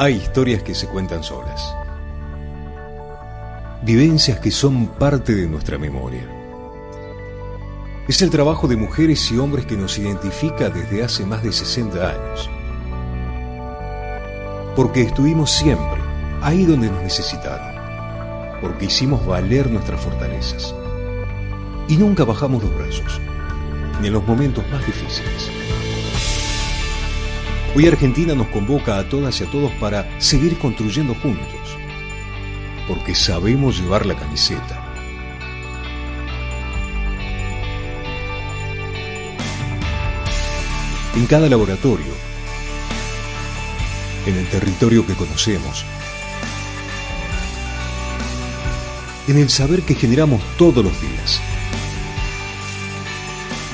Hay historias que se cuentan solas, vivencias que son parte de nuestra memoria. Es el trabajo de mujeres y hombres que nos identifica desde hace más de 60 años. Porque estuvimos siempre ahí donde nos necesitaron, porque hicimos valer nuestras fortalezas y nunca bajamos los brazos, ni en los momentos más difíciles. Hoy Argentina nos convoca a todas y a todos para seguir construyendo juntos, porque sabemos llevar la camiseta. En cada laboratorio, en el territorio que conocemos, en el saber que generamos todos los días.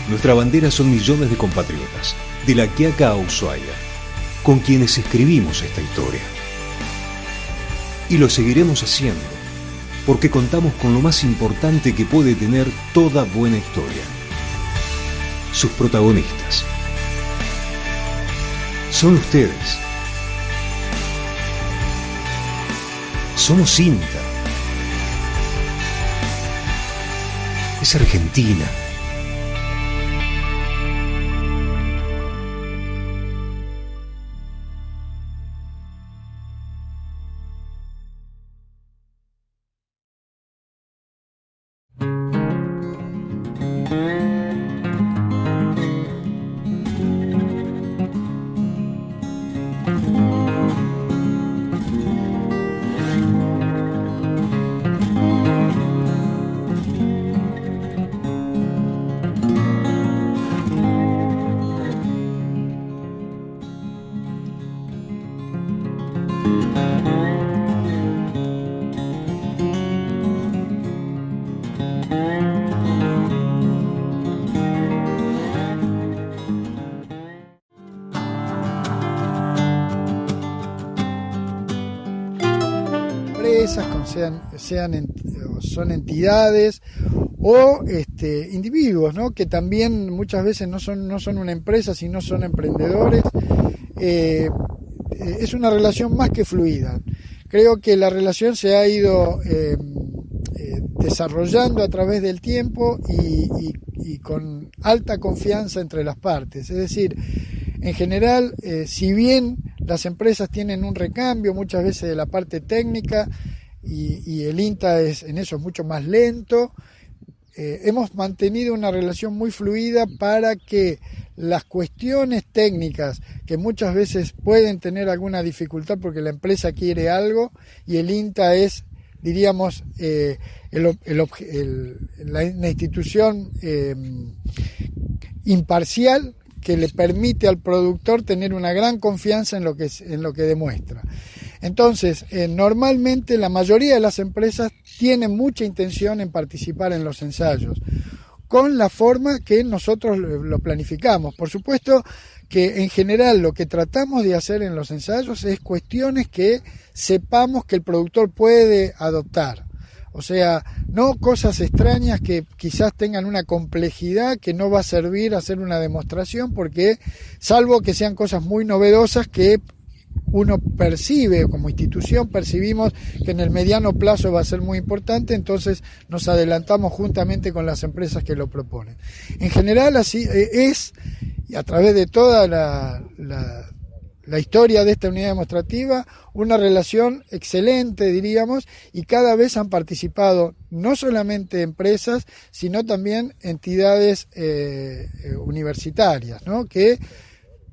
Nuestra bandera son millones de compatriotas, de La Quiaca a Ushuaia, con quienes escribimos esta historia. Y lo seguiremos haciendo, porque contamos con lo más importante que puede tener toda buena historia: sus protagonistas. Son ustedes. Somos INTA. Es Argentina. Son entidades o individuos, ¿no? Que también muchas veces no son una empresa, sino son emprendedores. Es una relación más que fluida. Creo que la relación se ha ido desarrollando a través del tiempo y con alta confianza entre las partes. Es decir, en general, si bien las empresas tienen un recambio muchas veces de la parte técnica, y el INTA en eso es mucho más lento, hemos mantenido una relación muy fluida para que las cuestiones técnicas, que muchas veces pueden tener alguna dificultad porque la empresa quiere algo y el INTA es, diríamos, la institución imparcial que le permite al productor tener una gran confianza en lo que demuestra. Entonces, normalmente la mayoría de las empresas tienen mucha intención en participar en los ensayos, con la forma que nosotros lo planificamos. Por supuesto que en general lo que tratamos de hacer en los ensayos es cuestiones que sepamos que el productor puede adoptar. O sea, no cosas extrañas que quizás tengan una complejidad que no va a servir a hacer una demostración, porque salvo que sean cosas muy novedosas que uno percibe, como institución percibimos que en el mediano plazo va a ser muy importante, entonces nos adelantamos juntamente con las empresas que lo proponen. En general así es, y a través de toda la historia de esta unidad demostrativa, una relación excelente, diríamos, y cada vez han participado no solamente empresas, sino también entidades universitarias, ¿no? Que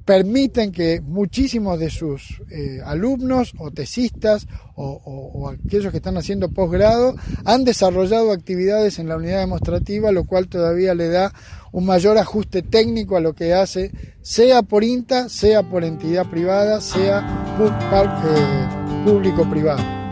permiten que muchísimos de sus alumnos o tesistas o aquellos que están haciendo posgrado han desarrollado actividades en la unidad demostrativa, lo cual todavía le da un mayor ajuste técnico a lo que hace, sea por INTA, sea por entidad privada, sea público-privado.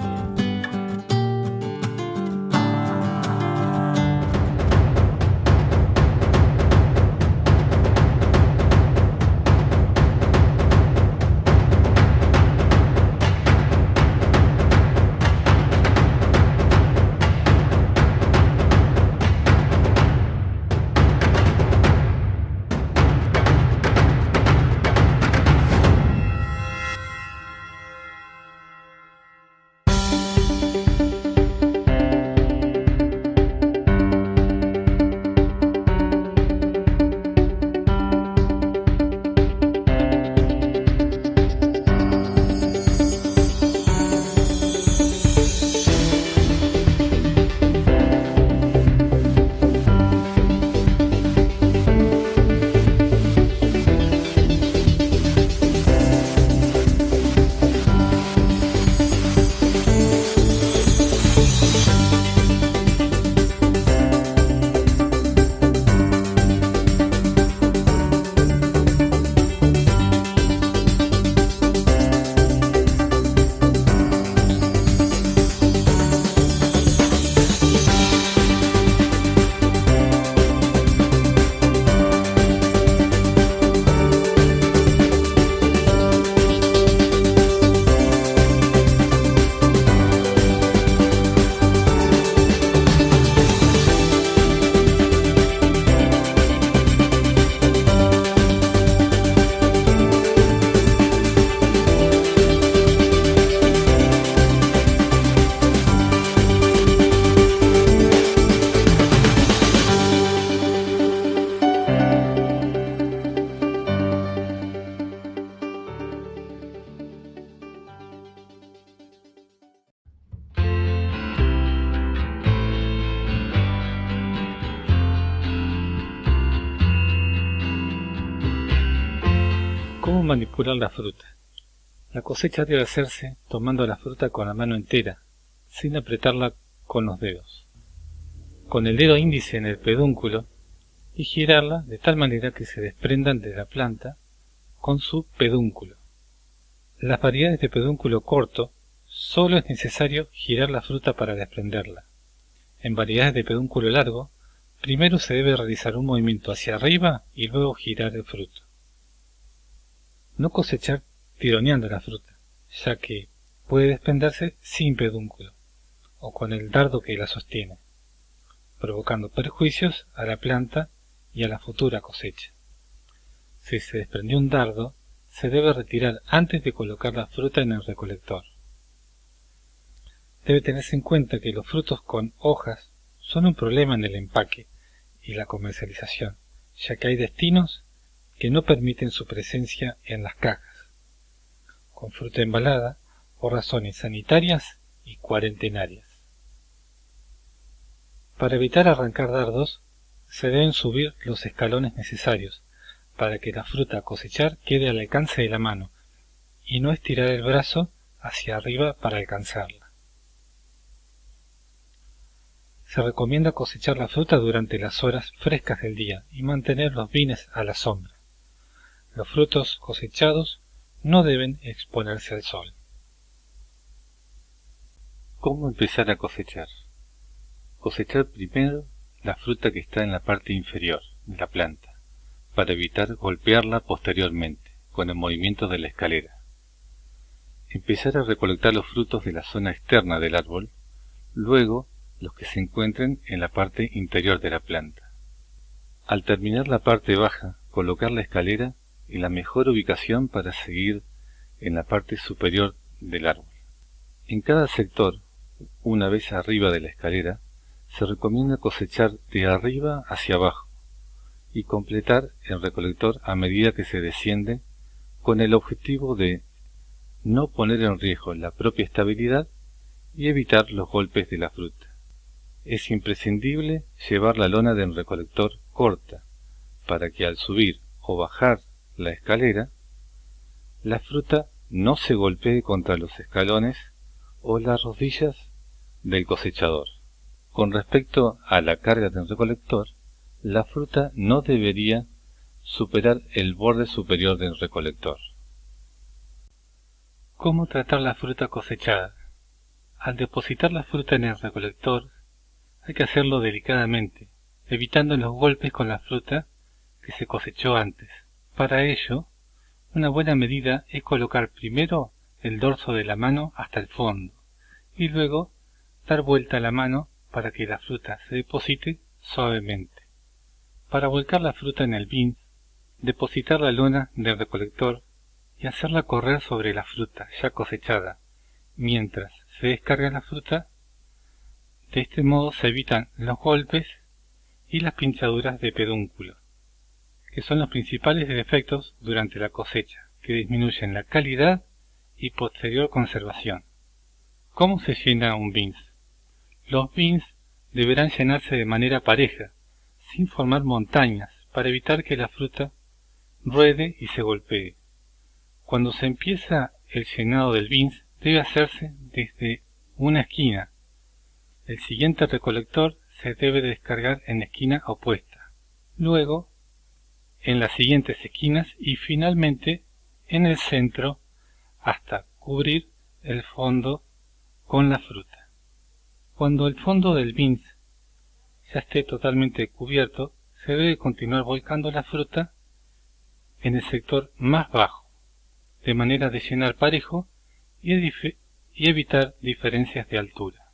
manipular la fruta. La cosecha debe hacerse tomando la fruta con la mano entera, sin apretarla con los dedos, con el dedo índice en el pedúnculo y girarla de tal manera que se desprendan de la planta con su pedúnculo. Las variedades de pedúnculo corto solo es necesario girar la fruta para desprenderla. En variedades de pedúnculo largo, primero se debe realizar un movimiento hacia arriba y luego girar el fruto. No cosechar tironeando la fruta, ya que puede desprenderse sin pedúnculo o con el dardo que la sostiene, provocando perjuicios a la planta y a la futura cosecha. Si se desprendió un dardo, se debe retirar antes de colocar la fruta en el recolector. Debe tenerse en cuenta que los frutos con hojas son un problema en el empaque y la comercialización, ya que hay destinos que no permiten su presencia en las cajas, con fruta embalada por razones sanitarias y cuarentenarias. Para evitar arrancar dardos, se deben subir los escalones necesarios para que la fruta a cosechar quede al alcance de la mano y no estirar el brazo hacia arriba para alcanzarla. Se recomienda cosechar la fruta durante las horas frescas del día y mantener los bines a la sombra. Los frutos cosechados no deben exponerse al sol. ¿Cómo empezar a cosechar? Cosechar primero la fruta que está en la parte inferior de la planta, para evitar golpearla posteriormente con el movimiento de la escalera. Empezar a recolectar los frutos de la zona externa del árbol, luego los que se encuentren en la parte interior de la planta. Al terminar la parte baja, colocar la escalera en la mejor ubicación para seguir en la parte superior del árbol. En cada sector, una vez arriba de la escalera, se recomienda cosechar de arriba hacia abajo y completar el recolector a medida que se desciende, con el objetivo de no poner en riesgo la propia estabilidad y evitar los golpes de la fruta. Es imprescindible llevar la lona del recolector corta para que al subir o bajar la escalera, la fruta no se golpee contra los escalones o las rodillas del cosechador. Con respecto a la carga del recolector, la fruta no debería superar el borde superior del recolector. ¿Cómo tratar la fruta cosechada? Al depositar la fruta en el recolector, hay que hacerlo delicadamente, evitando los golpes con la fruta que se cosechó antes. Para ello, una buena medida es colocar primero el dorso de la mano hasta el fondo y luego dar vuelta a la mano para que la fruta se deposite suavemente. Para volcar la fruta en el bin, depositar la lona del recolector y hacerla correr sobre la fruta ya cosechada, mientras se descarga la fruta. De este modo se evitan los golpes y las pinchaduras de pedúnculo, que son los principales defectos durante la cosecha, que disminuyen la calidad y posterior conservación. ¿Cómo se llena un bins? Los bins deberán llenarse de manera pareja, sin formar montañas, para evitar que la fruta ruede y se golpee. Cuando se empieza el llenado del bins, debe hacerse desde una esquina. El siguiente recolector se debe descargar en la esquina opuesta, luego en las siguientes esquinas y finalmente en el centro hasta cubrir el fondo con la fruta. Cuando el fondo del bins ya esté totalmente cubierto, se debe continuar volcando la fruta en el sector más bajo, de manera de llenar parejo y evitar diferencias de altura.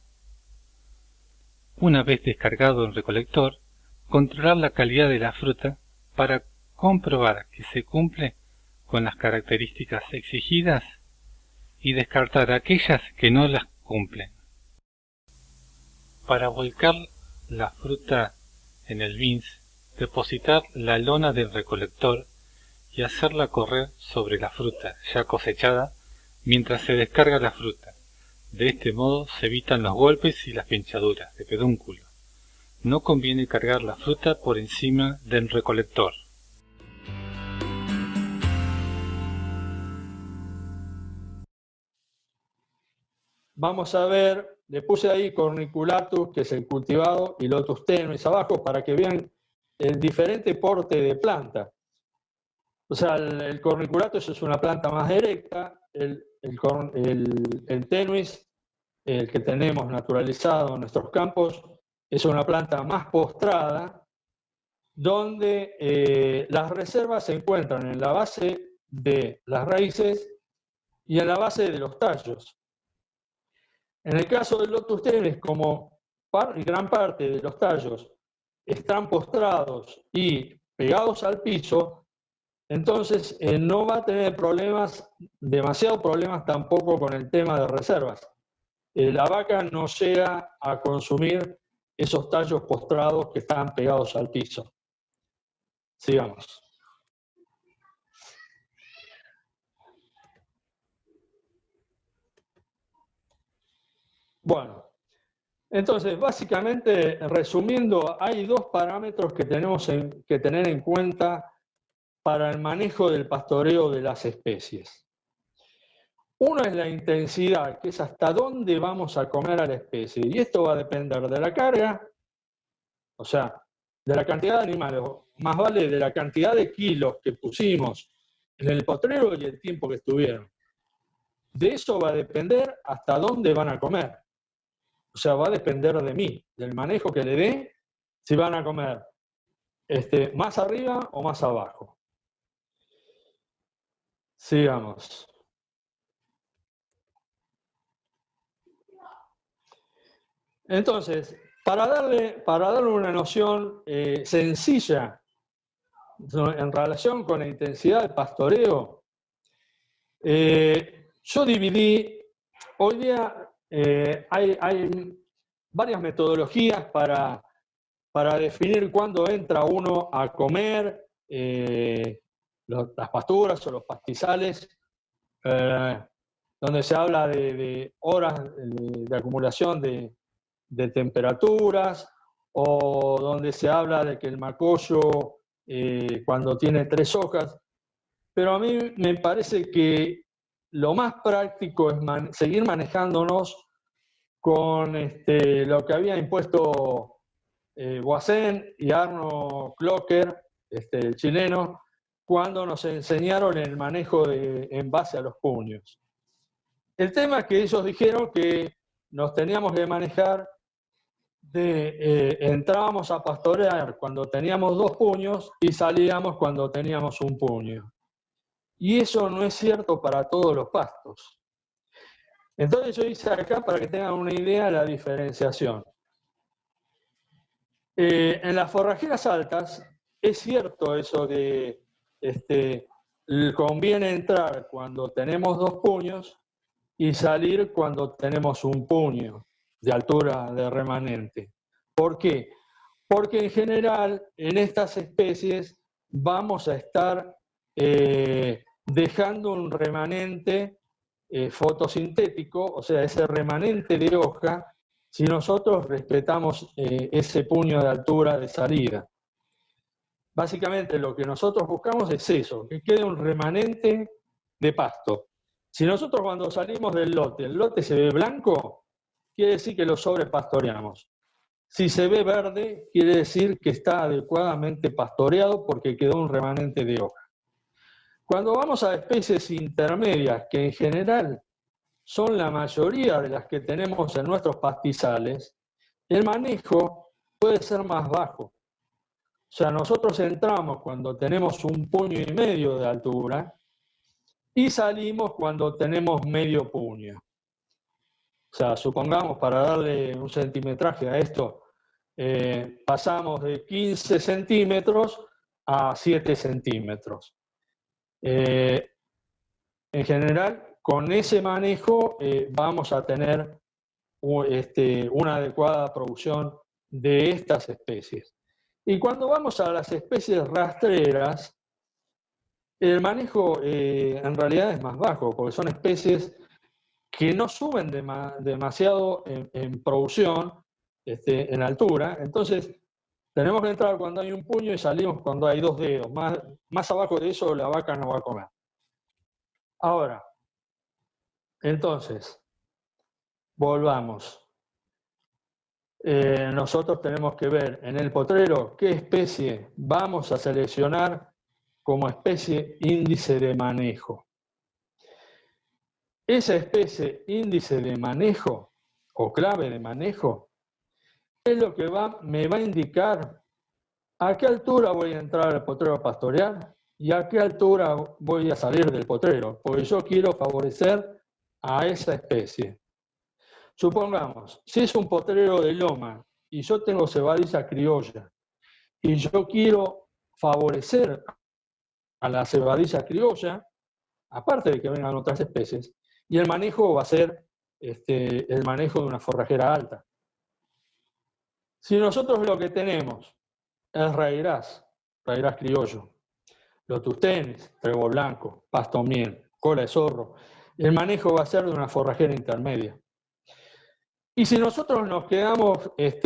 Una vez descargado el recolector, controlar la calidad de la fruta para comprobar que se cumple con las características exigidas y descartar aquellas que no las cumplen. Para volcar la fruta en el bins, depositar la lona del recolector y hacerla correr sobre la fruta ya cosechada mientras se descarga la fruta. De este modo se evitan los golpes y las pinchaduras de pedúnculo. No conviene cargar la fruta por encima del recolector. vamos a ver, le puse ahí Corniculatus, que es el cultivado, y Lotus tenuis abajo, para que vean el diferente porte de planta. O sea, el Corniculatus es una planta más erecta, el tenuis, el que tenemos naturalizado en nuestros campos, es una planta más postrada, donde las reservas se encuentran en la base de las raíces y en la base de los tallos. En el caso del Lotus tenuis, como gran parte de los tallos están postrados y pegados al piso, entonces no va a tener demasiados problemas tampoco con el tema de reservas. La vaca no llega a consumir esos tallos postrados que están pegados al piso. Sigamos. Bueno, entonces básicamente, resumiendo, hay dos parámetros que tenemos que tener en cuenta para el manejo del pastoreo de las especies. Uno es la intensidad, que es hasta dónde vamos a comer a la especie, y esto va a depender de la carga, o sea, de la cantidad de animales, más vale de la cantidad de kilos que pusimos en el potrero y el tiempo que estuvieron. De eso va a depender hasta dónde van a comer. O sea, va a depender de mí, del manejo que le dé, si van a comer más arriba o más abajo. Sigamos. Entonces, para darle una noción sencilla en relación con la intensidad del pastoreo, yo dividí, hoy día hay varias metodologías para definir cuándo entra uno a comer las pasturas o los pastizales, donde se habla de horas de acumulación de temperaturas, o donde se habla de que el macollo cuando tiene 3 hojas, pero a mí me parece que lo más práctico es seguir manejándonos con lo que había impuesto Voisin y Arno Clocker, el chileno, cuando nos enseñaron el manejo en base a los puños. El tema es que ellos dijeron que nos teníamos que manejar entrábamos a pastorear cuando teníamos 2 puños y salíamos cuando teníamos 1 puño. Y eso no es cierto para todos los pastos. Entonces yo hice acá para que tengan una idea de la diferenciación. En las forrajeras altas es cierto eso de conviene entrar cuando tenemos 2 puños y salir cuando tenemos 1 puño de altura de remanente. ¿Por qué? Porque en general en estas especies vamos a estar dejando un remanente fotosintético, o sea, ese remanente de hoja, si nosotros respetamos ese puño de altura de salida. Básicamente lo que nosotros buscamos es eso, que quede un remanente de pasto. Si nosotros cuando salimos del lote, el lote se ve blanco, quiere decir que lo sobrepastoreamos. Si se ve verde, quiere decir que está adecuadamente pastoreado porque quedó un remanente de hoja. Cuando vamos a especies intermedias, que en general son la mayoría de las que tenemos en nuestros pastizales, el manejo puede ser más bajo. O sea, nosotros entramos cuando tenemos 1,5 puños de altura y salimos cuando tenemos medio puño. O sea, supongamos, para darle un centimetraje a esto, pasamos de 15 centímetros a 7 centímetros. En general, con ese manejo vamos a tener una adecuada producción de estas especies. Y cuando vamos a las especies rastreras, el manejo en realidad es más bajo, porque son especies que no suben demasiado en producción, en altura. Entonces, tenemos que entrar cuando hay 1 puño y salimos cuando hay 2 dedos. Más abajo de eso la vaca no va a comer. Ahora, entonces, volvamos. Nosotros tenemos que ver en el potrero qué especie vamos a seleccionar como especie índice de manejo. Esa especie índice de manejo o clave de manejo es lo que me va a indicar a qué altura voy a entrar al potrero a pastorear y a qué altura voy a salir del potrero, porque yo quiero favorecer a esa especie. Supongamos, si es un potrero de loma y yo tengo cebadilla criolla y yo quiero favorecer a la cebadilla criolla, aparte de que vengan otras especies, y el manejo va a ser el manejo de una forrajera alta. Si nosotros lo que tenemos es raigras criollo, lotustenes, trébol blanco, pasto miel, cola de zorro, el manejo va a ser de una forrajera intermedia. Y si nosotros nos quedamos en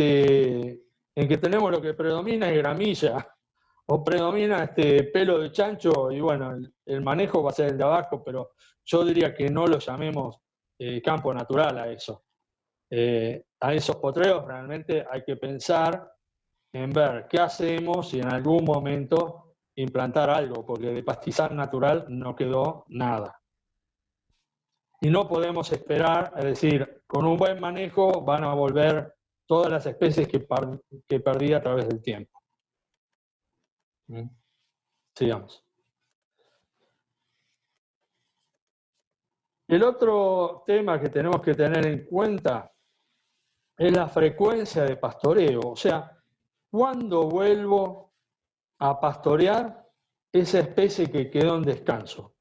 que tenemos lo que predomina es gramilla, o predomina pelo de chancho, y bueno, el manejo va a ser el de abajo, pero yo diría que no lo llamemos campo natural a eso. A esos potreros realmente hay que pensar en ver qué hacemos y en algún momento implantar algo, porque de pastizal natural no quedó nada. Y no podemos esperar, es decir, con un buen manejo van a volver todas las especies que perdí a través del tiempo. Sigamos. El otro tema que tenemos que tener en cuenta es la frecuencia de pastoreo, o sea, ¿cuándo vuelvo a pastorear esa especie que quedó en descanso?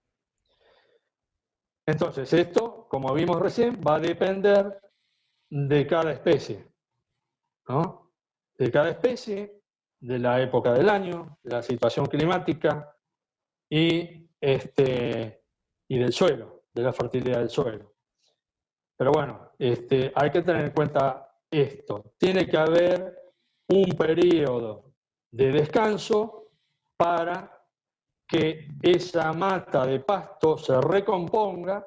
Entonces, esto, como vimos recién, va a depender de cada especie, ¿no? De cada especie, de la época del año, de la situación climática y del suelo, de la fertilidad del suelo. Pero bueno, hay que tener en cuenta esto. Tiene que haber un periodo de descanso para que esa mata de pasto se recomponga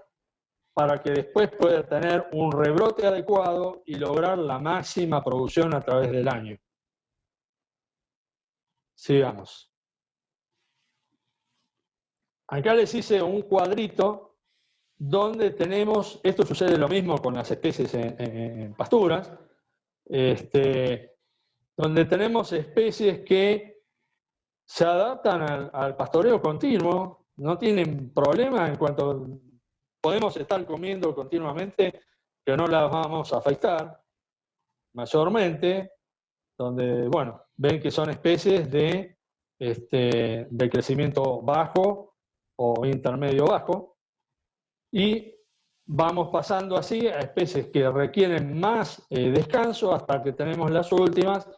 para que después pueda tener un rebrote adecuado y lograr la máxima producción a través del año. Sigamos. Acá les hice un cuadrito donde tenemos, esto sucede lo mismo con las especies en pasturas, donde tenemos especies que se adaptan al pastoreo continuo, no tienen problema en cuanto podemos estar comiendo continuamente, que no las vamos a afectar mayormente, donde, bueno, ven que son especies de crecimiento bajo o intermedio bajo, y vamos pasando así a especies que requieren más descanso hasta que tenemos las últimas,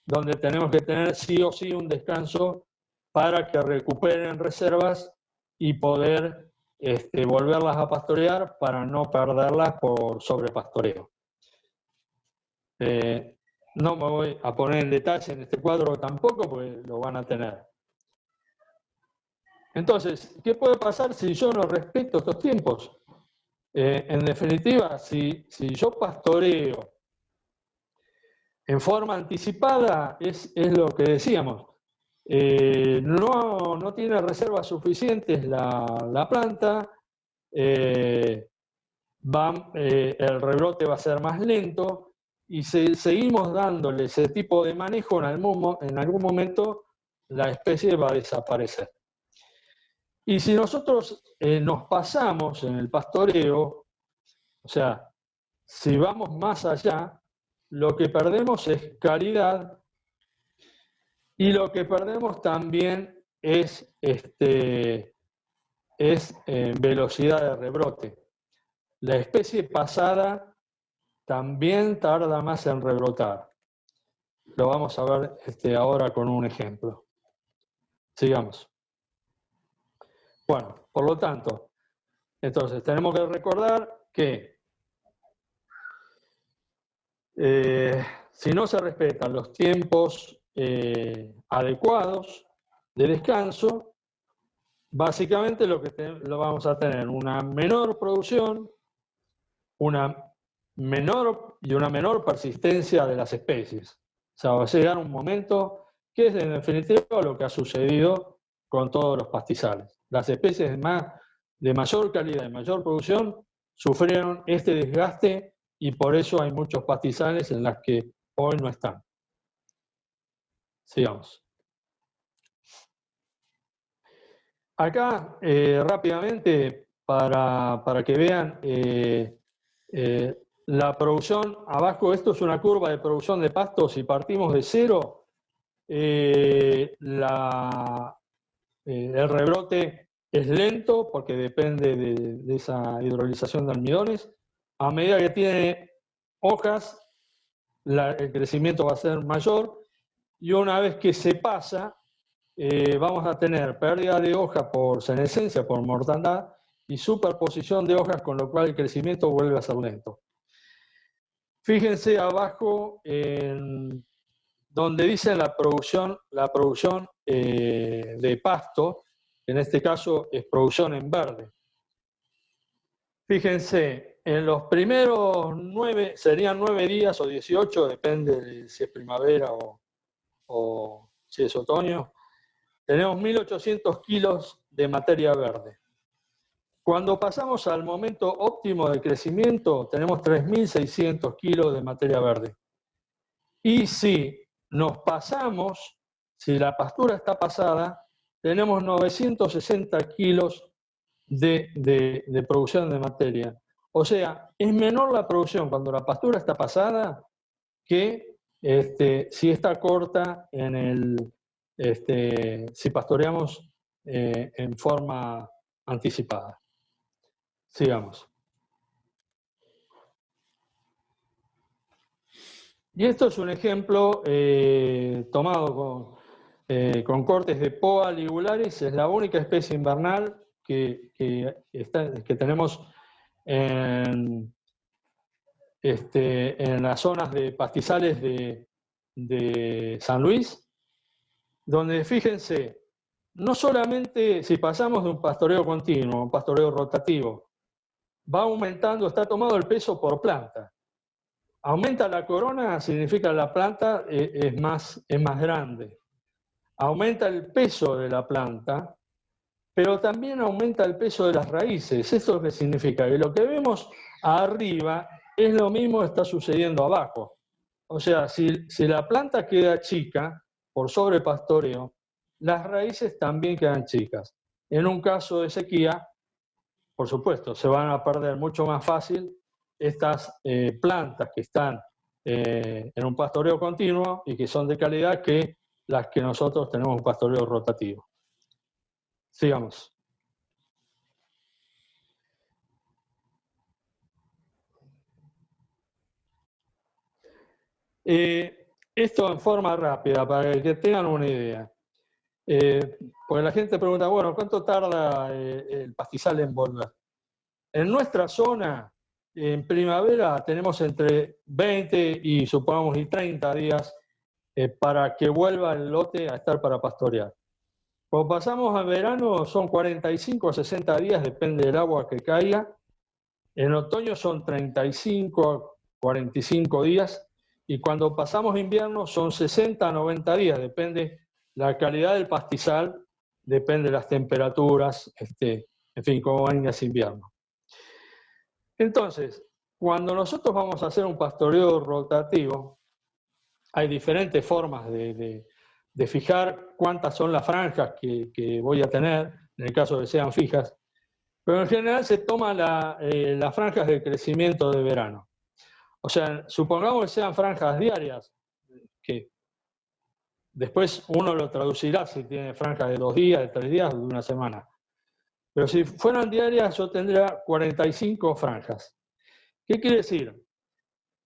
donde tenemos que tener sí o sí un descanso para que recuperen reservas y poder volverlas a pastorear para no perderlas por sobrepastoreo. No me voy a poner en detalle en este cuadro tampoco, porque lo van a tener. Entonces, ¿qué puede pasar si yo no respeto estos tiempos? En definitiva, si yo pastoreo en forma anticipada, es lo que decíamos. No tiene reservas suficientes la planta, el rebrote va a ser más lento, y si seguimos dándole ese tipo de manejo, en algún momento la especie va a desaparecer. Y si nosotros nos pasamos en el pastoreo, o sea, si vamos más allá, lo que perdemos es calidad y lo que perdemos también es velocidad de rebrote. La especie pasada también tarda más en rebrotar. Lo vamos a ver ahora con un ejemplo. Sigamos. Bueno, por lo tanto, entonces tenemos que recordar que si no se respetan los tiempos adecuados de descanso, básicamente lo vamos a tener una menor producción, una una menor persistencia de las especies. O sea, va a llegar un momento que es en definitiva lo que ha sucedido con todos los pastizales. Las especies de mayor calidad y mayor producción sufrieron este desgaste y por eso hay muchos pastizales en las que hoy no están. Sigamos. Acá, rápidamente, para que vean la producción, abajo esto es una curva de producción de pastos, si partimos de cero, el rebrote es lento porque depende de esa hidrolización de almidones. A medida que tiene hojas, el crecimiento va a ser mayor, y una vez que se pasa, vamos a tener pérdida de hoja por senescencia, por mortandad, y superposición de hojas, con lo cual el crecimiento vuelve a ser lento. Fíjense abajo donde dice la producción de pasto, en este caso es producción en verde. Fíjense, en los primeros 9, serían 9 días o 18, depende de si es primavera o si es otoño, tenemos 1.800 kilos de materia verde. Cuando pasamos al momento óptimo de crecimiento, tenemos 3.600 kilos de materia verde. Y si nos pasamos, si la pastura está pasada, tenemos 960 kilos de producción de materia. O sea, es menor la producción cuando la pastura está pasada que si está corta si pastoreamos en forma anticipada. Sigamos. Y esto es un ejemplo tomado con cortes de Poa ligularis. Es la única especie invernal que tenemos en las zonas de pastizales de San Luis, donde, fíjense, no solamente si pasamos de un pastoreo continuo a un pastoreo rotativo, va aumentando, está tomado el peso por planta. Aumenta la corona, significa que la planta es más grande. Aumenta el peso de la planta, pero también aumenta el peso de las raíces. ¿Esto es lo que significa? Que lo que vemos arriba es lo mismo que está sucediendo abajo. O sea, si la planta queda chica por sobrepastoreo, las raíces también quedan chicas. En un caso de sequía, por supuesto, se van a perder mucho más fácil estas plantas que están en un pastoreo continuo y que son de calidad que las que nosotros tenemos un pastoreo rotativo. Sigamos. Esto en forma rápida, para que tengan una idea. Porque la gente pregunta, bueno, ¿cuánto tarda el pastizal en volver? En nuestra zona, en primavera, tenemos entre 20 y supongamos y 30 días para que vuelva el lote a estar para pastorear. Cuando pasamos al verano son 45 o 60 días, depende del agua que caiga. En otoño son 35 a 45 días. Y cuando pasamos invierno son 60 a 90 días, depende la calidad del pastizal, depende de las temperaturas, en fin, cómo venga ese invierno. Entonces, cuando nosotros vamos a hacer un pastoreo rotativo, hay diferentes formas de fijar cuántas son las franjas que voy a tener, en el caso de que sean fijas, pero en general se toma las franjas de crecimiento de verano. O sea, supongamos que sean franjas diarias, que después uno lo traducirá si tiene franjas de 2 días, de 3 días, de una semana. Pero si fueran diarias, yo tendría 45 franjas. ¿Qué quiere decir?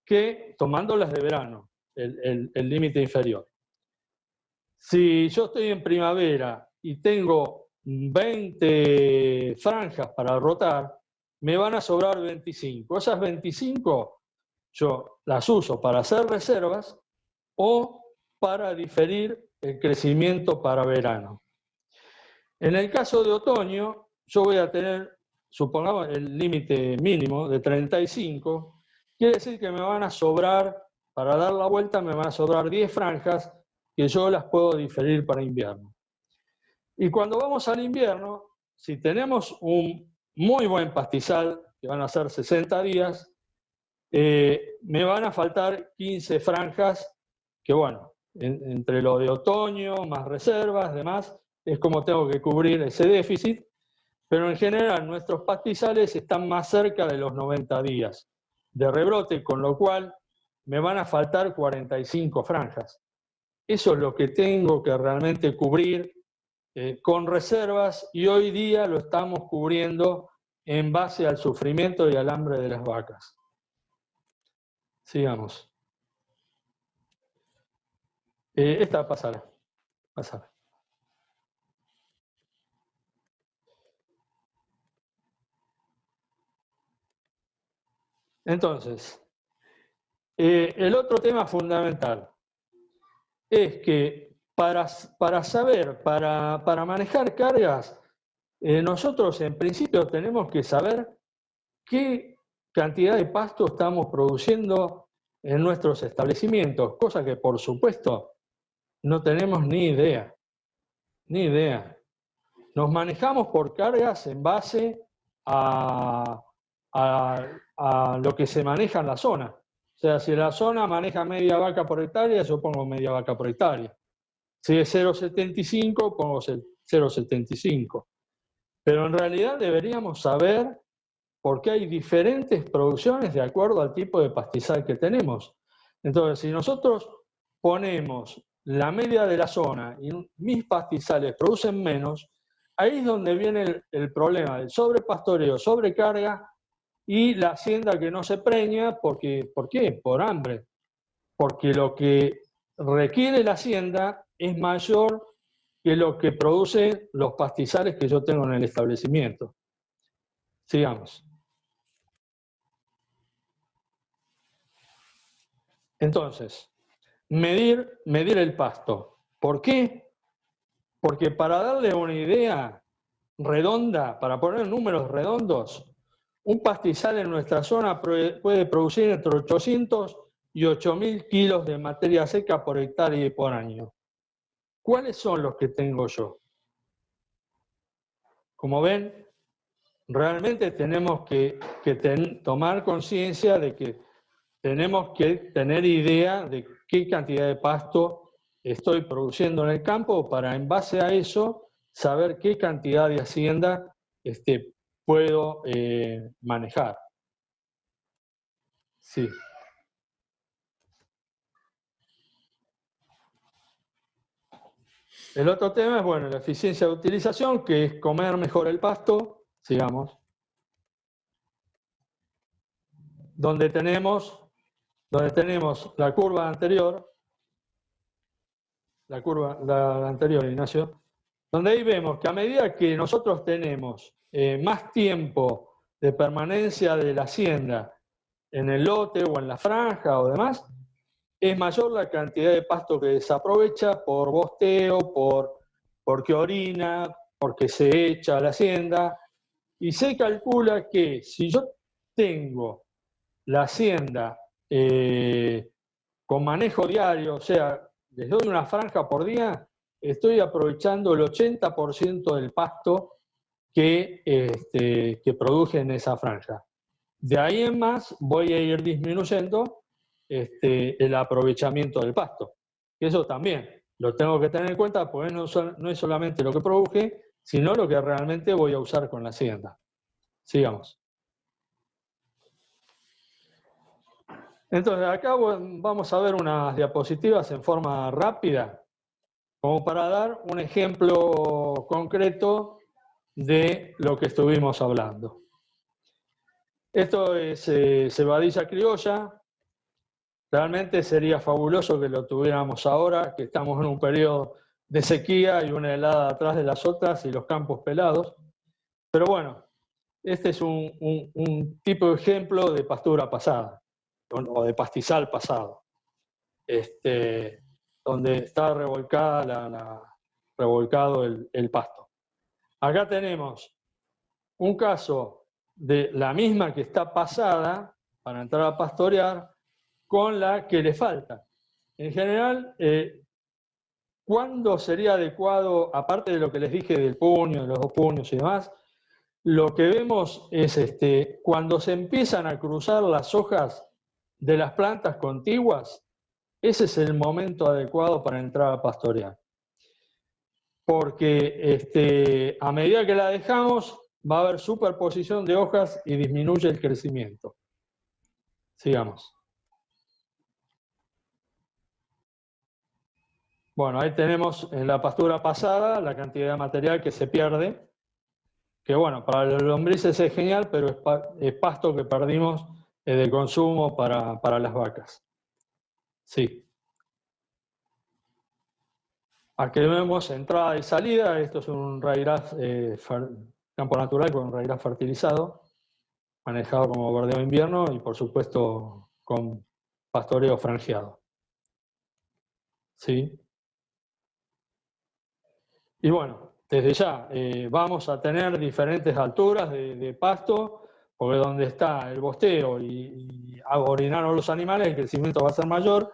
Que tomando las de verano, el límite inferior. Si yo estoy en primavera y tengo 20 franjas para rotar, me van a sobrar 25. Esas 25 yo las uso para hacer reservas o para diferir el crecimiento para verano. En el caso de otoño, yo voy a tener, supongamos, el límite mínimo de 35, quiere decir que me van a sobrar, para dar la vuelta me van a sobrar 10 franjas que yo las puedo diferir para invierno. Y cuando vamos al invierno, si tenemos un muy buen pastizal, que van a ser 60 días, me van a faltar 15 franjas, que bueno, entre lo de otoño, más reservas, demás, es como tengo que cubrir ese déficit, pero en general nuestros pastizales están más cerca de los 90 días de rebrote, con lo cual me van a faltar 45 franjas. Eso es lo que tengo que realmente cubrir con reservas, y hoy día lo estamos cubriendo en base al sufrimiento y al hambre de las vacas. Sigamos. Esta pasará. Entonces, el otro tema fundamental es que para saber, para manejar cargas, nosotros en principio tenemos que saber qué cantidad de pasto estamos produciendo en nuestros establecimientos, cosa que por supuesto no tenemos ni idea. Nos manejamos por cargas en base a lo que se maneja en la zona. O sea, si la zona maneja media vaca por hectárea, yo pongo media vaca por hectárea. Si es 0,75, pongo 0,75. Pero en realidad deberíamos saber por qué hay diferentes producciones de acuerdo al tipo de pastizal que tenemos. Entonces, si nosotros ponemos la media de la zona y mis pastizales producen menos, ahí es donde viene el problema del sobrepastoreo, sobrecarga y la hacienda que no se preña. ¿Por qué? Por hambre. Porque lo que requiere la hacienda es mayor que lo que producen los pastizales que yo tengo en el establecimiento. Sigamos. Entonces, medir el pasto. ¿Por qué? Porque para darle una idea redonda, para poner números redondos, un pastizal en nuestra zona puede producir entre 800 y 8.000 kilos de materia seca por hectárea y por año. ¿Cuáles son los que tengo yo? Como ven, realmente tenemos que tomar conciencia de que tenemos que tener idea de qué cantidad de pasto estoy produciendo en el campo para, en base a eso, saber qué cantidad de hacienda puedo manejar. Sí. El otro tema es, bueno, la eficiencia de utilización, que es comer mejor el pasto. Sigamos. Donde tenemos la curva anterior, la anterior, Ignacio, donde ahí vemos que a medida que nosotros tenemos más tiempo de permanencia de la hacienda en el lote o en la franja o demás, es mayor la cantidad de pasto que desaprovecha por bosteo, porque orina, porque se echa a la hacienda, y se calcula que si yo tengo la hacienda con manejo diario, o sea, les doy una franja por día, estoy aprovechando el 80% del pasto que produje en esa franja. De ahí en más voy a ir disminuyendo el aprovechamiento del pasto. Eso también lo tengo que tener en cuenta, porque no es solamente lo que produje, sino lo que realmente voy a usar con la hacienda. Sigamos. Entonces, acá vamos a ver unas diapositivas en forma rápida, como para dar un ejemplo concreto de lo que estuvimos hablando. Esto es cebadilla criolla. Realmente sería fabuloso que lo tuviéramos ahora, que estamos en un periodo de sequía y una helada atrás de las otras y los campos pelados. Pero bueno, este es un tipo de ejemplo de pastura pasada, o de pastizal pasado, donde está revolcado el pasto. Acá tenemos un caso de la misma que está pasada, para entrar a pastorear con la que le falta. En general, ¿cuándo sería adecuado, aparte de lo que les dije del puño, de los 2 puños y demás? Lo que vemos es cuando se empiezan a cruzar las hojas de las plantas contiguas, ese es el momento adecuado para entrar a pastorear. Porque a medida que la dejamos, va a haber superposición de hojas y disminuye el crecimiento. Sigamos. Bueno, ahí tenemos en la pastura pasada la cantidad de material que se pierde, que bueno, para los lombrices es genial, pero es pasto que perdimos de consumo para las vacas. Sí. Aquí vemos entrada y salida. Esto es un raigras, campo natural con raigras fertilizado, manejado como bordeo invierno y por supuesto con pastoreo franjeado. ¿Sí? Y bueno, desde ya vamos a tener diferentes alturas de pasto, porque donde está el bosteo y orinaron los animales, el crecimiento va a ser mayor.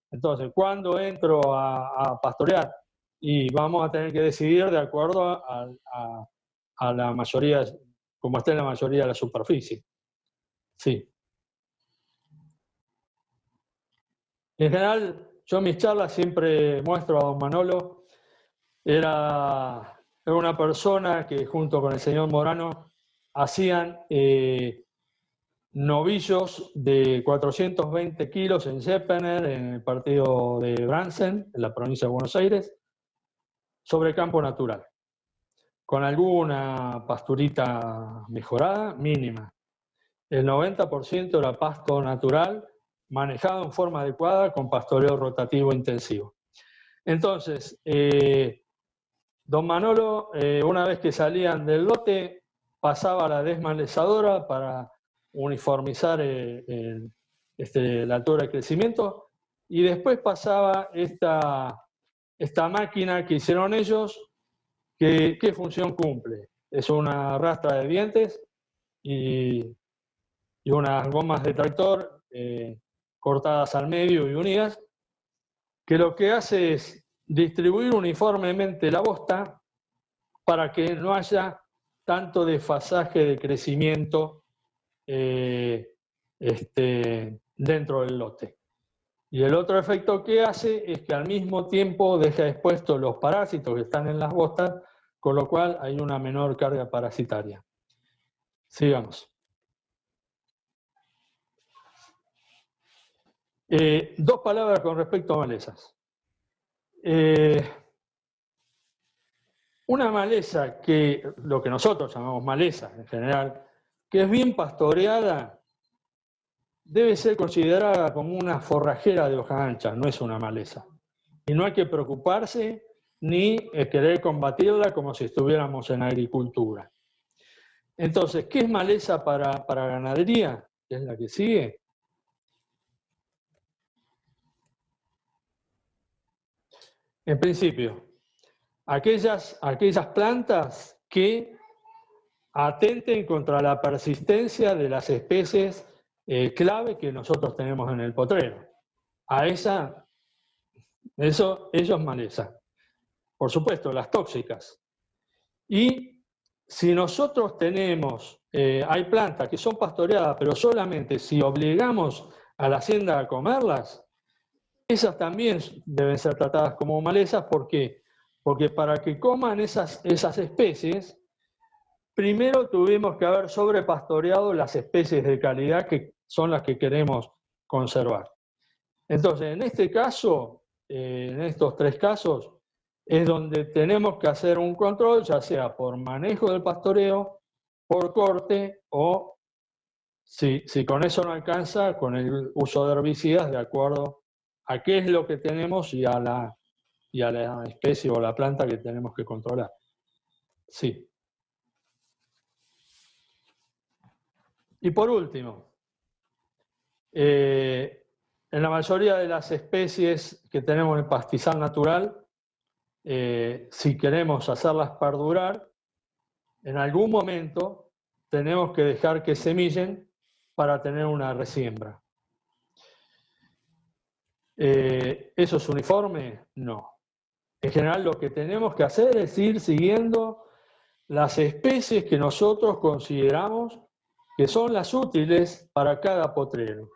Entonces, ¿cuándo entro a pastorear? Y vamos a tener que decidir de acuerdo a la mayoría, como esté la mayoría de la superficie. Sí. En general, yo en mis charlas siempre muestro a don Manolo. Era una persona que junto con el señor Morano hacían novillos de 420 kilos en Seppener, en el partido de Bransen, en la provincia de Buenos Aires, sobre campo natural, con alguna pasturita mejorada, mínima. El 90% era pasto natural, manejado en forma adecuada, con pastoreo rotativo intensivo. Entonces, don Manolo, una vez que salían del lote, pasaba a la desmalezadora para uniformizar la altura de crecimiento, y después pasaba esta máquina que hicieron ellos, que ¿qué función cumple? Es una rastra de dientes y unas gomas de tractor cortadas al medio y unidas, que lo que hace es distribuir uniformemente la bosta para que no haya tanto desfasaje de crecimiento dentro del lote. Y el otro efecto que hace es que al mismo tiempo deja expuestos los parásitos que están en las bostas, con lo cual hay una menor carga parasitaria. Sigamos. 2 palabras con respecto a malezas. Una maleza que, lo que nosotros llamamos maleza en general, que es bien pastoreada, debe ser considerada como una forrajera de hoja ancha, no es una maleza. Y no hay que preocuparse ni querer combatirla como si estuviéramos en agricultura. Entonces, ¿qué es maleza para ganadería? Que es la que sigue. En principio, aquellas plantas que atenten contra la persistencia de las especies clave que nosotros tenemos en el potrero. Eso es maleza. Por supuesto, las tóxicas. Y si nosotros tenemos, hay plantas que son pastoreadas, pero solamente si obligamos a la hacienda a comerlas, esas también deben ser tratadas como malezas. ¿Por qué? Porque para que coman esas especies, primero tuvimos que haber sobrepastoreado las especies de calidad que son las que queremos conservar. Entonces, en este caso, en estos 3 casos, es donde tenemos que hacer un control, ya sea por manejo del pastoreo, por corte o, si con eso no alcanza, con el uso de herbicidas de acuerdo a qué es lo que tenemos y a la especie o la planta que tenemos que controlar. Sí. Y por último, en la mayoría de las especies que tenemos en pastizal natural, si queremos hacerlas perdurar, en algún momento tenemos que dejar que semillen para tener una resiembra. ¿Eso es uniforme? No. En general lo que tenemos que hacer es ir siguiendo las especies que nosotros consideramos que son las útiles para cada potrero.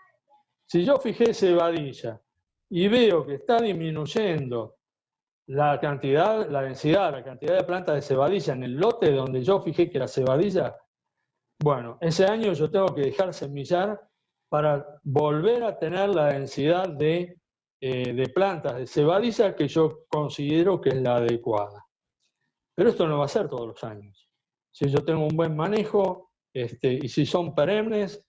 Si yo fijé cebadilla y veo que está disminuyendo la cantidad, la densidad, la cantidad de plantas de cebadilla en el lote donde yo fijé que era cebadilla, bueno, ese año yo tengo que dejar semillar para volver a tener la densidad de plantas de cebadilla que yo considero que es la adecuada. Pero esto no va a ser todos los años. Si yo tengo un buen manejo y si son perennes,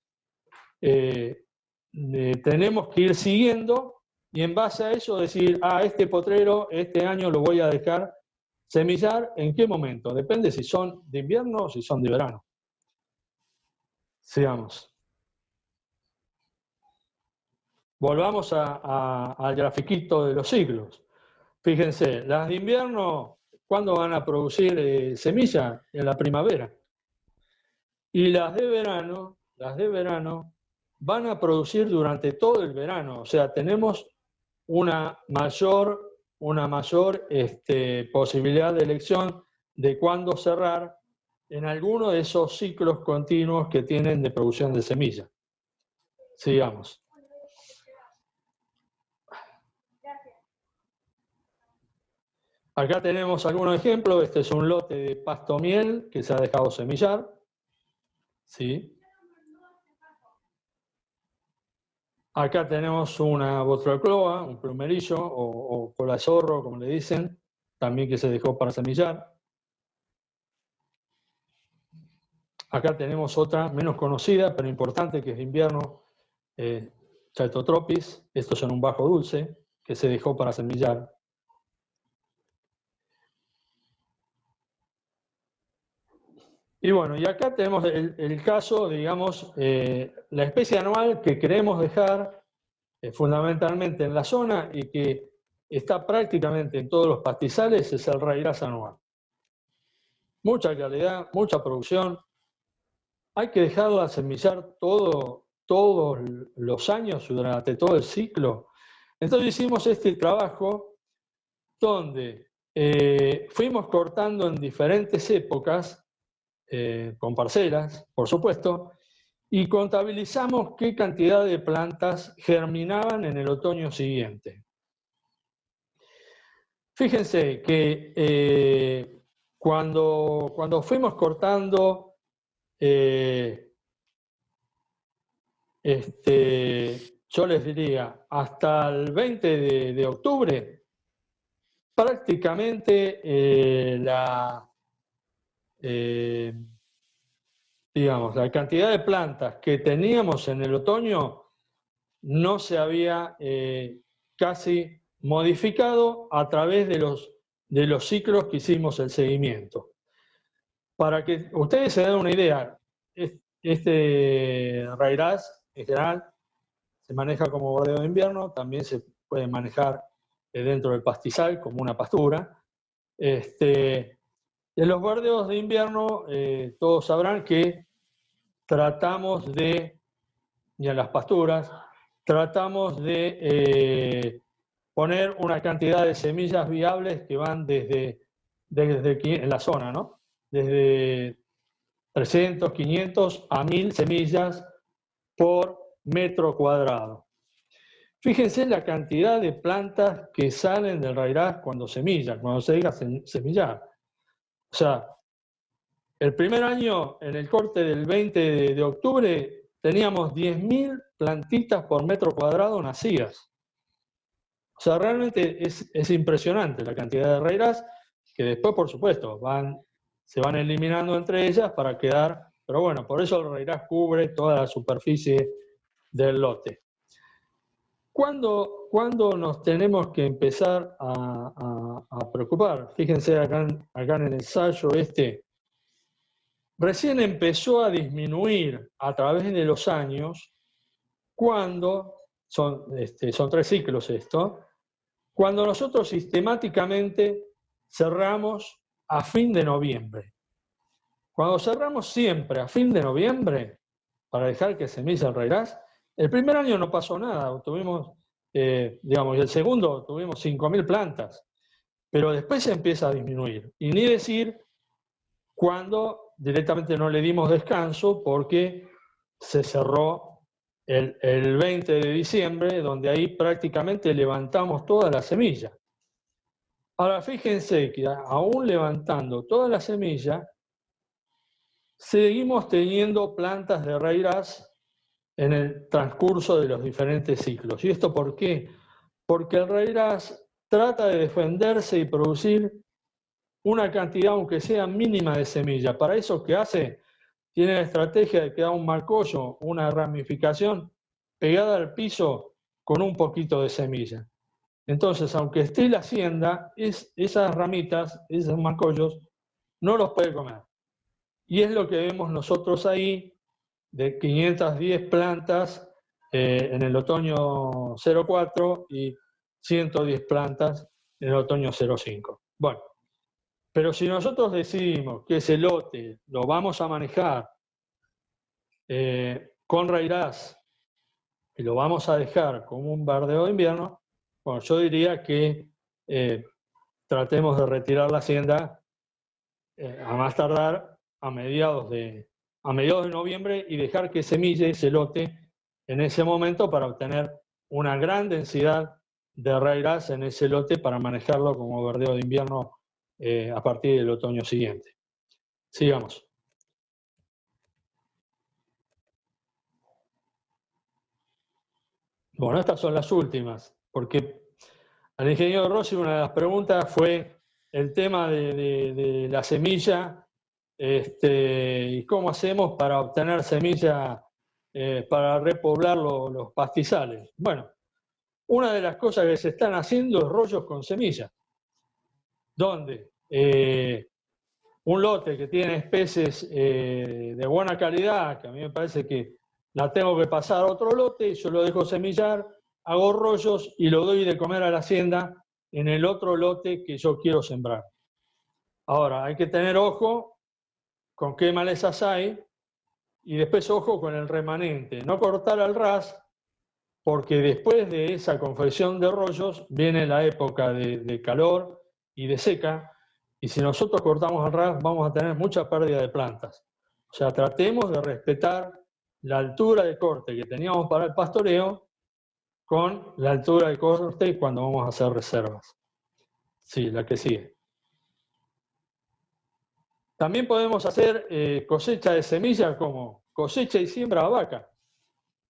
tenemos que ir siguiendo y en base a eso decir, este potrero este año lo voy a dejar semillar, ¿en qué momento? Depende si son de invierno o si son de verano. Sigamos. Volvamos al grafiquito de los ciclos. Fíjense, las de invierno, ¿cuándo van a producir semilla? En la primavera. Y las de verano van a producir durante todo el verano. O sea, tenemos una mayor posibilidad de elección de cuándo cerrar en alguno de esos ciclos continuos que tienen de producción de semilla. Sigamos. Acá tenemos algunos ejemplos. Este es un lote de pasto miel que se ha dejado semillar. ¿Sí? Acá tenemos una botrocloa, un plumerillo o cola de zorro, como le dicen, también que se dejó para semillar. Acá tenemos otra menos conocida, pero importante, que es de invierno, Chaetotropis. Estos son un bajo dulce que se dejó para semillar. Y bueno, y acá tenemos el caso, digamos, la especie anual que queremos dejar fundamentalmente en la zona y que está prácticamente en todos los pastizales es el raigras anual. Mucha calidad, mucha producción. Hay que dejarla semillar todos los años durante todo el ciclo. Entonces hicimos este trabajo donde fuimos cortando en diferentes épocas, con parcelas, por supuesto, y contabilizamos qué cantidad de plantas germinaban en el otoño siguiente. Fíjense que cuando fuimos cortando yo les diría, hasta el 20 de octubre, prácticamente digamos, la cantidad de plantas que teníamos en el otoño no se había casi modificado a través de los ciclos que hicimos el seguimiento. Para que ustedes se den una idea, este raigras en general se maneja como bordeo de invierno, también se puede manejar dentro del pastizal como una pastura. En los bordeos de invierno, todos sabrán que tratamos de, y en las pasturas, tratamos de poner una cantidad de semillas viables que van desde en la zona, ¿no? Desde 300, 500 a 1000 semillas por metro cuadrado. Fíjense la cantidad de plantas que salen del raigras cuando semillan, cuando se deja semillar. O sea, el primer año, en el corte del 20 de octubre, teníamos 10.000 plantitas por metro cuadrado nacidas. O sea, realmente es impresionante la cantidad de raigras, que después, por supuesto, se van eliminando entre ellas para quedar, pero bueno, por eso el raigras cubre toda la superficie del lote. ¿Cuándo nos tenemos que empezar a preocupar? Fíjense acá en el ensayo recién empezó a disminuir a través de los años cuando, son 3 ciclos esto, cuando nosotros sistemáticamente cerramos a fin de noviembre. Cuando cerramos siempre a fin de noviembre, para dejar que semilla el raíz. El primer año no pasó nada, tuvimos, digamos, y el segundo tuvimos 5.000 plantas, pero después se empieza a disminuir. Y ni decir cuando directamente no le dimos descanso porque se cerró el 20 de diciembre, donde ahí prácticamente levantamos toda la semilla. Ahora fíjense que aún levantando toda la semilla, seguimos teniendo plantas de raíz en el transcurso de los diferentes ciclos. ¿Y esto por qué? Porque el raíz trata de defenderse y producir una cantidad, aunque sea mínima, de semilla. Para eso, ¿qué hace? Tiene la estrategia de crear un marcollo, una ramificación pegada al piso con un poquito de semilla. Entonces, aunque esté la hacienda, esas ramitas, esos marcollos, no los puede comer. Y es lo que vemos nosotros ahí, de 510 plantas en el otoño 04 y 110 plantas en el otoño 05. Bueno, pero si nosotros decidimos que ese lote lo vamos a manejar con raíz y lo vamos a dejar como un verdeo de invierno, bueno, yo diría que tratemos de retirar la hacienda a más tardar a mediados de noviembre y dejar que semille ese lote en ese momento para obtener una gran densidad de raíz en ese lote para manejarlo como verdeo de invierno a partir del otoño siguiente. Sigamos. Bueno, estas son las últimas, porque al ingeniero Rossi una de las preguntas fue el tema de la semilla y cómo hacemos para obtener semilla para repoblar los pastizales. Bueno, una de las cosas que se están haciendo es rollos con semilla, donde un lote que tiene especies de buena calidad, que a mí me parece que la tengo que pasar a otro lote, yo lo dejo semillar, hago rollos y lo doy de comer a la hacienda en el otro lote que yo quiero sembrar. Ahora, hay que tener ojo con qué malezas hay y después ojo con el remanente. No cortar al ras, porque después de esa confección de rollos viene la época de calor y de seca, y si nosotros cortamos al ras vamos a tener mucha pérdida de plantas. O sea, tratemos de respetar la altura de corte que teníamos para el pastoreo con la altura de corte cuando vamos a hacer reservas. Sí, la que sigue. También podemos hacer cosecha de semilla como cosecha y siembra a vaca,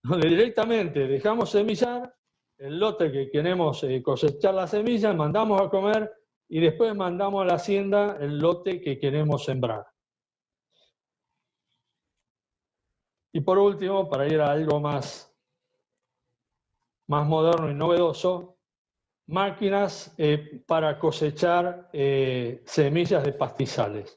donde directamente dejamos semillar el lote que queremos cosechar la semilla, mandamos a comer y después mandamos a la hacienda el lote que queremos sembrar. Y por último, para ir a algo más moderno y novedoso, máquinas para cosechar semillas de pastizales.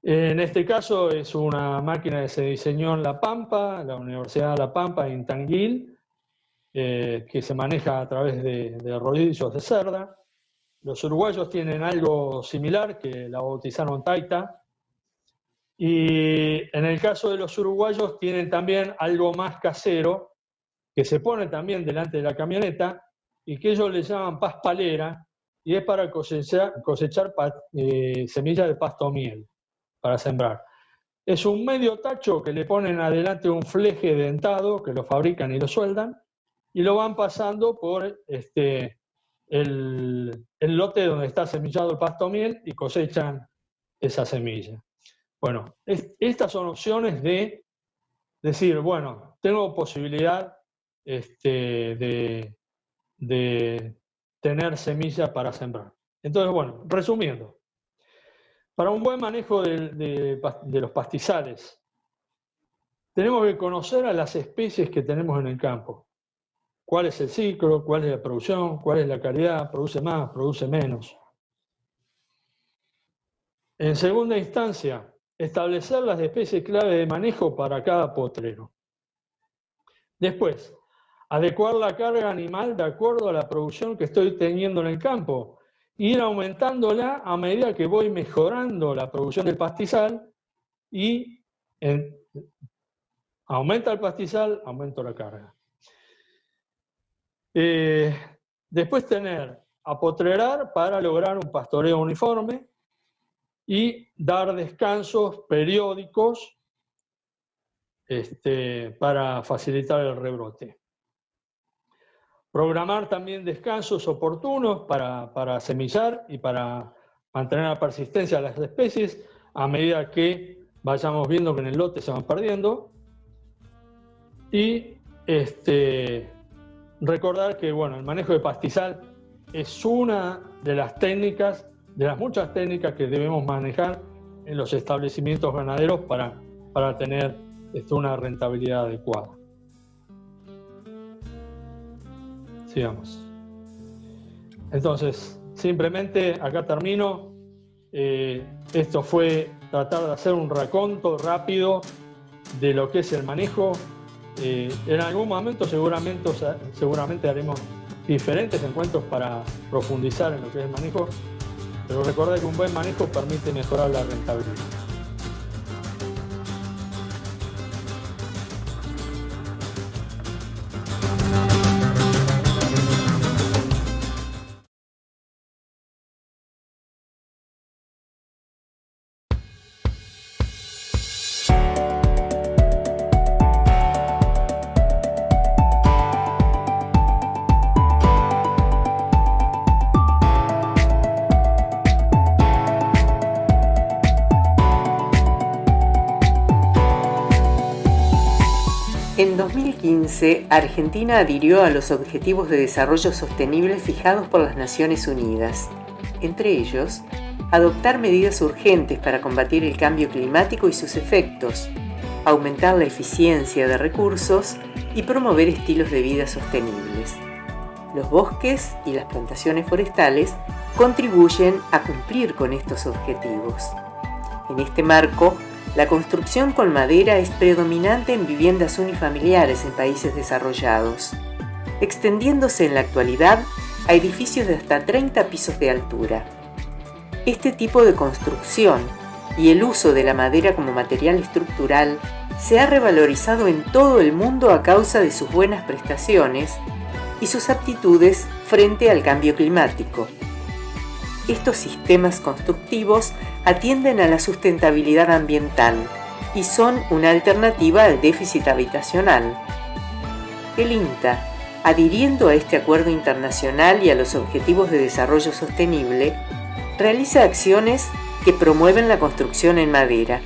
En este caso es una máquina que se diseñó en La Pampa, la Universidad de La Pampa, en Tanguil, que se maneja a través de rodillos de cerda. Los uruguayos tienen algo similar, que la bautizaron Taita, y en el caso de los uruguayos tienen también algo más casero, que se pone también delante de la camioneta, y que ellos le llaman paspalera, y es para cosechar semillas de pasto miel, para sembrar. Es un medio tacho que le ponen adelante un fleje dentado, que lo fabrican y lo sueldan, y lo van pasando por el lote donde está semillado el pasto miel y cosechan esa semilla. Bueno, estas son opciones de decir, bueno, tengo posibilidad de tener semilla para sembrar. Entonces, bueno, resumiendo, para un buen manejo de los pastizales, tenemos que conocer a las especies que tenemos en el campo. ¿Cuál es el ciclo? ¿Cuál es la producción? ¿Cuál es la calidad? ¿Produce más? ¿Produce menos? En segunda instancia, establecer las especies clave de manejo para cada potrero. Después, adecuar la carga animal de acuerdo a la producción que estoy teniendo en el campo, ir aumentándola a medida que voy mejorando la producción del pastizal y Aumenta el pastizal, aumento la carga. Después tener apotrerar para lograr un pastoreo uniforme y dar descansos periódicos para facilitar el rebrote. Programar también descansos oportunos para semillar y para mantener la persistencia de las especies a medida que vayamos viendo que en el lote se van perdiendo. Y recordar que el manejo de pastizal es una de las técnicas, de las muchas técnicas que debemos manejar en los establecimientos ganaderos para tener una rentabilidad adecuada. Sigamos. Entonces, simplemente acá termino. Esto fue tratar de hacer un raconto rápido de lo que es el manejo. En algún momento seguramente haremos diferentes encuentros para profundizar en lo que es el manejo, pero recordad que un buen manejo permite mejorar la rentabilidad. En 2015, Argentina adhirió a los Objetivos de Desarrollo Sostenible fijados por las Naciones Unidas. Entre ellos, adoptar medidas urgentes para combatir el cambio climático y sus efectos, aumentar la eficiencia de recursos y promover estilos de vida sostenibles. Los bosques y las plantaciones forestales contribuyen a cumplir con estos objetivos. En este marco, la construcción con madera es predominante en viviendas unifamiliares en países desarrollados, extendiéndose en la actualidad a edificios de hasta 30 pisos de altura. Este tipo de construcción y el uso de la madera como material estructural se ha revalorizado en todo el mundo a causa de sus buenas prestaciones y sus aptitudes frente al cambio climático. Estos sistemas constructivos atienden a la sustentabilidad ambiental y son una alternativa al déficit habitacional. El INTA, adhiriendo a este acuerdo internacional y a los Objetivos de Desarrollo Sostenible, realiza acciones que promueven la construcción en madera.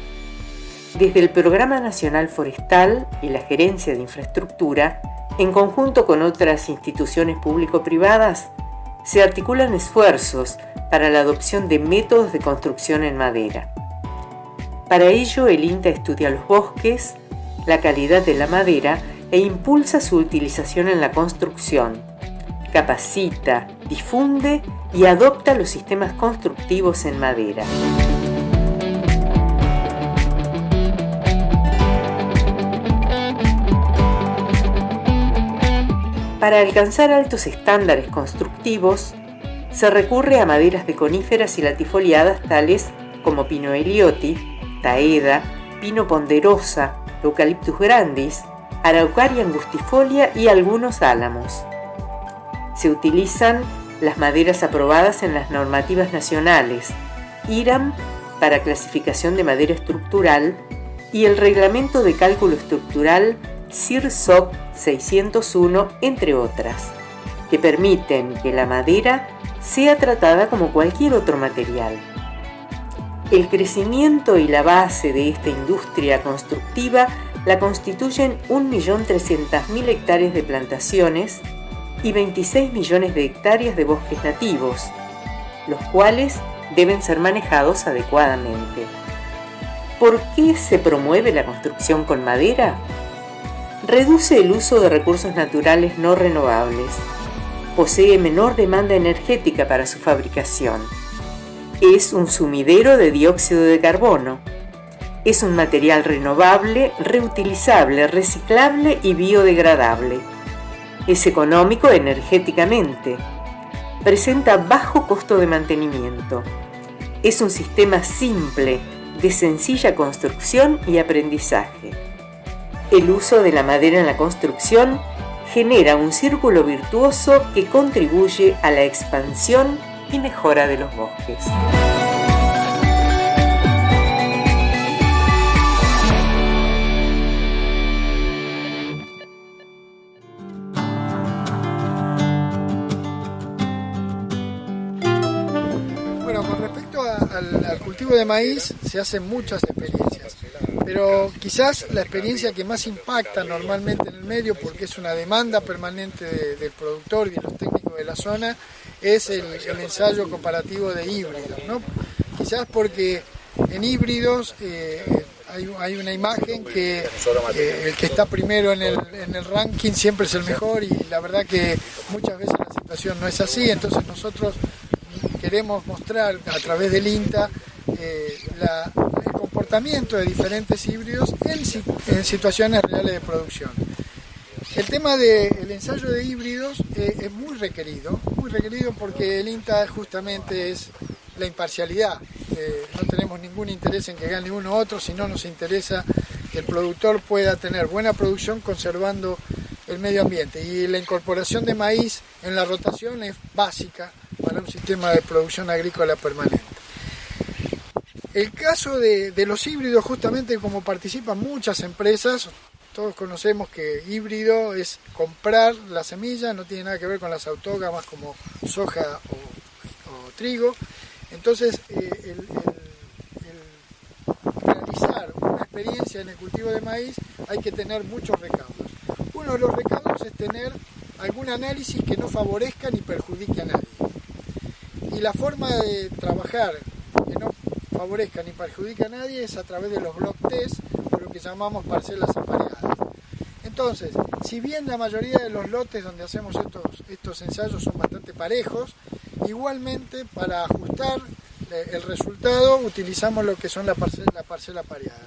Desde el Programa Nacional Forestal y la Gerencia de Infraestructura, en conjunto con otras instituciones público-privadas, se articulan esfuerzos para la adopción de métodos de construcción en madera. Para ello, el INTA estudia los bosques, la calidad de la madera e impulsa su utilización en la construcción. Capacita, difunde y adopta los sistemas constructivos en madera. Para alcanzar altos estándares constructivos, se recurre a maderas de coníferas y latifoliadas tales como Pino elioti, Taeda, Pino ponderosa, Eucalyptus grandis, Araucaria angustifolia y algunos álamos. Se utilizan las maderas aprobadas en las normativas nacionales, IRAM para clasificación de madera estructural y el Reglamento de Cálculo Estructural CIRSOC 601, entre otras, que permiten que la madera sea tratada como cualquier otro material. El crecimiento y la base de esta industria constructiva la constituyen 1.300.000 hectáreas de plantaciones y 26 millones de hectáreas de bosques nativos, los cuales deben ser manejados adecuadamente. ¿Por qué se promueve la construcción con madera? Reduce el uso de recursos naturales no renovables. Posee menor demanda energética para su fabricación. Es un sumidero de dióxido de carbono. Es un material renovable, reutilizable, reciclable y biodegradable. Es económico energéticamente. Presenta bajo costo de mantenimiento. Es un sistema simple, de sencilla construcción y aprendizaje. El uso de la madera en la construcción genera un círculo virtuoso que contribuye a la expansión y mejora de los bosques. Bueno, con respecto al cultivo de maíz se hacen muchas experiencias, pero quizás la experiencia que más impacta normalmente en el medio, porque es una demanda permanente del productor y de los técnicos de la zona, es el ensayo comparativo de híbridos, ¿no? Quizás porque en híbridos hay una imagen que el que está primero en el ranking siempre es el mejor, y la verdad que muchas veces la situación no es así. Entonces nosotros queremos mostrar a través del INTA el comportamiento de diferentes híbridos en situaciones reales de producción. El tema del ensayo de híbridos es muy requerido porque el INTA justamente es la imparcialidad. No tenemos ningún interés en que gane uno u otro, sino nos interesa que el productor pueda tener buena producción conservando el medio ambiente. Y la incorporación de maíz en la rotación es básica para un sistema de producción agrícola permanente. El caso de los híbridos, justamente como participan muchas empresas, todos conocemos que híbrido es comprar la semilla, no tiene nada que ver con las autógamas como soja o trigo. Entonces, el realizar una experiencia en el cultivo de maíz hay que tener muchos recaudos. Uno de los recaudos es tener algún análisis que no favorezca ni perjudique a nadie. Y la forma de trabajar que no favorezca ni perjudique a nadie es a través de los block test, o lo que llamamos parcelas apareadas. Entonces, si bien la mayoría de los lotes donde hacemos estos ensayos son bastante parejos, igualmente para ajustar el resultado utilizamos lo que son la parcela pareada.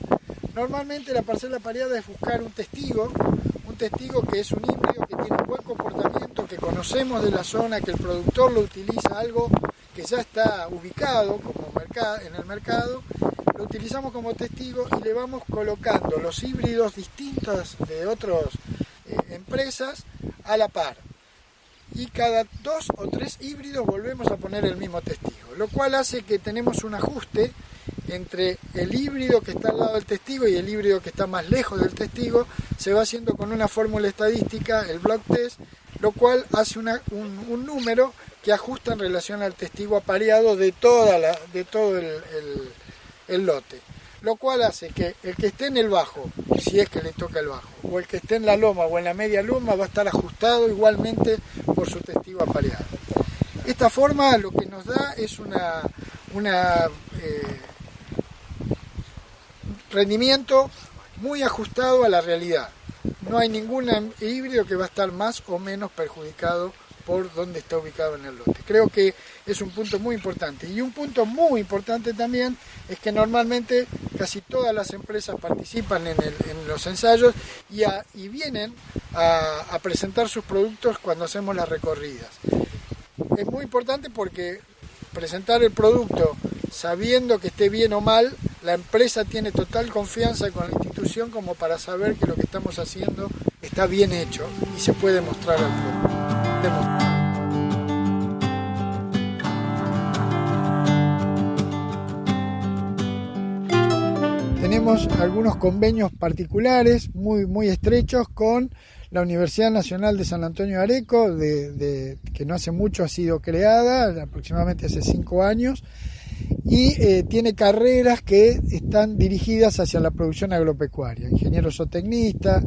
Normalmente la parcela pareada es buscar un testigo que es un híbrido, que tiene un buen comportamiento, que conocemos de la zona, que el productor lo utiliza, algo que ya está ubicado como en el mercado, lo utilizamos como testigo y le vamos colocando los híbridos distintos de otras empresas a la par. Y cada 2 o 3 híbridos volvemos a poner el mismo testigo, lo cual hace que tenemos un ajuste entre el híbrido que está al lado del testigo y el híbrido que está más lejos del testigo. Se va haciendo con una fórmula estadística, el block test, lo cual hace un número que ajusta en relación al testigo apareado de todo el lote, lo cual hace que el que esté en el bajo, si es que le toca el bajo, o el que esté en la loma o en la media loma, va a estar ajustado igualmente por su testigo apareado. Esta forma lo que nos da es un rendimiento muy ajustado a la realidad. No hay ningún híbrido que va a estar más o menos perjudicado por donde está ubicado en el lote. Creo que es un punto muy importante. Y un punto muy importante también es que normalmente casi todas las empresas participan en los ensayos y vienen a presentar sus productos cuando hacemos las recorridas. Es muy importante porque presentar el producto sabiendo que esté bien o mal, la empresa tiene total confianza con la institución como para saber que lo que estamos haciendo está bien hecho y se puede mostrar al público. Tenemos algunos convenios particulares muy estrechos con la Universidad Nacional de San Antonio de Areco, que no hace mucho ha sido creada, aproximadamente hace 5 años, y tiene carreras que están dirigidas hacia la producción agropecuaria, ingeniero zootecnista,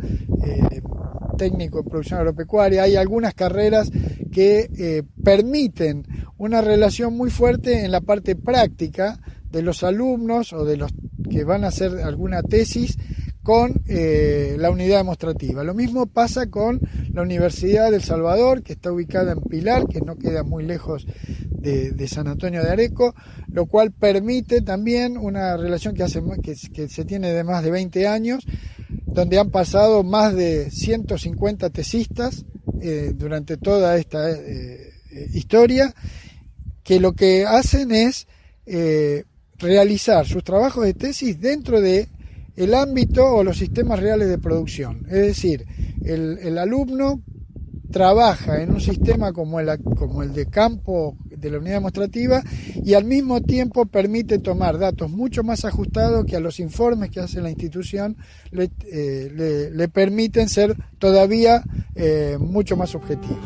técnico en producción agropecuaria. Hay algunas carreras que permiten una relación muy fuerte en la parte práctica de los alumnos o de los que van a hacer alguna tesis con la unidad demostrativa. Lo mismo pasa con la Universidad del Salvador, que está ubicada en Pilar, que no queda muy lejos de San Antonio de Areco, lo cual permite también una relación que se tiene de más de 20 años, donde han pasado más de 150 tesistas durante toda esta historia, que lo que hacen es realizar sus trabajos de tesis dentro de el ámbito o los sistemas reales de producción. Es decir, el alumno trabaja en un sistema como el de campo de la unidad demostrativa y al mismo tiempo permite tomar datos mucho más ajustados que a los informes que hace la institución le permiten ser todavía mucho más objetivos.